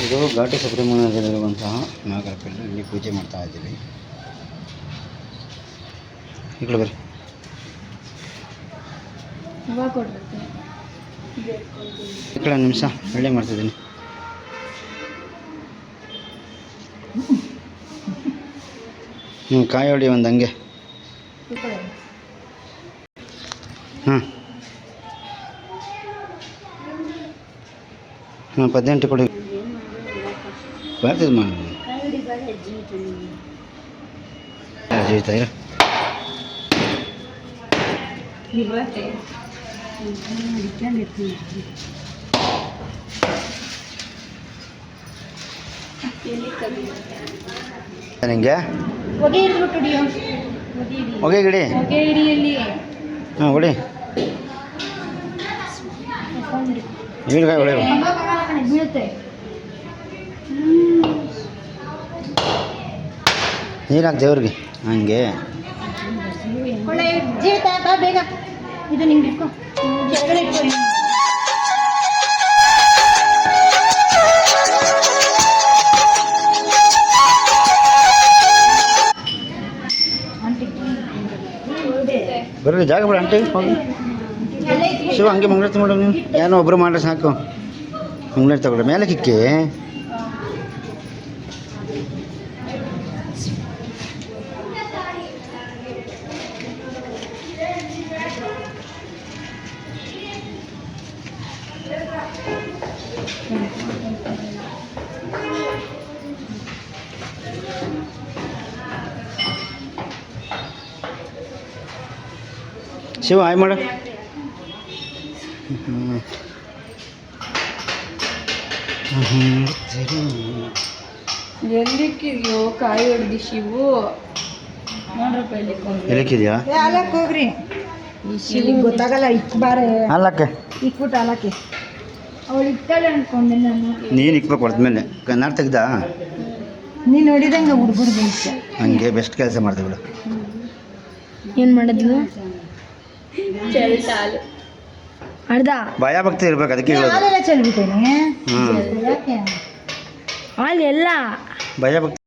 ಇದು ಘಾಟಿ ಸುಬ್ರಹ್ಮಣ್ಯದಲ್ಲಿರುವಂತಹ ನಾಗರಕಲ್ಲು. ಇಲ್ಲಿ ಪೂಜೆ ಮಾಡ್ತಾ ಇದ್ದೀವಿ. ಈ ಕಡೆ ಬರ್ರಿ. ಈ ಕಡೆ ನಿಮಿಷ ಒಳ್ಳೆ ಮಾಡ್ತಿದ್ದೀನಿ. ಕಾಯಿ ಹೊಡಿ ಒಂದು ಹಂಗೆ. ಹಾಂ 18 ಕೊಡಿ. ಬರ್ತಿದ್ದು ಮಾಡಿ ಜೀವಿತ ಇರ ನಿಂಗೆ ಹೊಗೆ ಗಿಡಿ. ಹಾಂ ಹೊಡಿ. ಈಳ್ಗಾಯಿ ಹೊಳೆಯುವ ನೀರಾಕ್ ದೇವ್ರಿಗೆ ಹಂಗೆ. ಜೀವಿತ ಬಾ ಬೇಗ. ಇದು ನಿಂಗೆ ಇಟ್ಕೊ. ಬರ್ರಿ ಜಾಗ ಬಿಡ ಅಂಟಿ ಹೋಗಿ. ಶಿವ ಹಂಗೆ ಮಂಗಳಾರತಿ ಮಾಡು. ನೀವು ಏನೋ ಒಬ್ಬರು ಮಾಡ್ರೆ ಸಾಕು. ಮಂಗಳಾರತಿ ತಗೊಳ್ರಿ ಮೇಲೆ ಕಿಕ್ಕಿ. ಶಿವ ಆಯ್ ಮಾಡು. ಎಲ್ಲಿಕ್ಕಿದ್ಯೋ ಕಾಯಿ ಹೊಡೆದಿ ಶಿವು ನೋಡ್ರಪ್ಪ. ಎಲ್ಲಿಕ್ಕಿದ್ಯಾ? ಹಾಲಕ್ಕೆ ಹೋಗ್ರಿ. ಶಿವಿಗೆ ಗೊತ್ತಾಗಲ್ಲ. ಬಾರ ಹಾಲಕ್ಕೆ ಇಕ್ಬಿಟ್ಟು ಹಾಲಕ್ಕೆ. ಅವಳು ಇಕ್ತಾಳೆ ಅನ್ಕೊಂಡೆ ನಾನು. ನೀನು ಇಕ್ಬೇಕು ಹೊಡೆದ್ಮೇಲೆ ಕನ್ನಡ ತೆಗ್ದ. ನೀನು ನೋಡಿದಂಗೆ ಹುಡುಗರು ಬೆಂಚ ಹಂಗೆ ಬೆಸ್ಟ್ ಕೆಲಸ ಮಾಡ್ತೀವಿ ಬಿಡು. ಏನು ಮಾಡಿದ್ಲು? ಅರ್ಧ ಭಯ ಭಕ್ತಿ ಇರ್ಬೇಕು ಅದಕ್ಕೆ ಹಾಲೆಲ್ಲ ಚೆಲ್ಬಿಟ್ಟೇನೆ. ಹ್ಞೂ ಯಾಕೆ ಹಾಲೆಲ್ಲ ಭಯ ಭಕ್ತಿ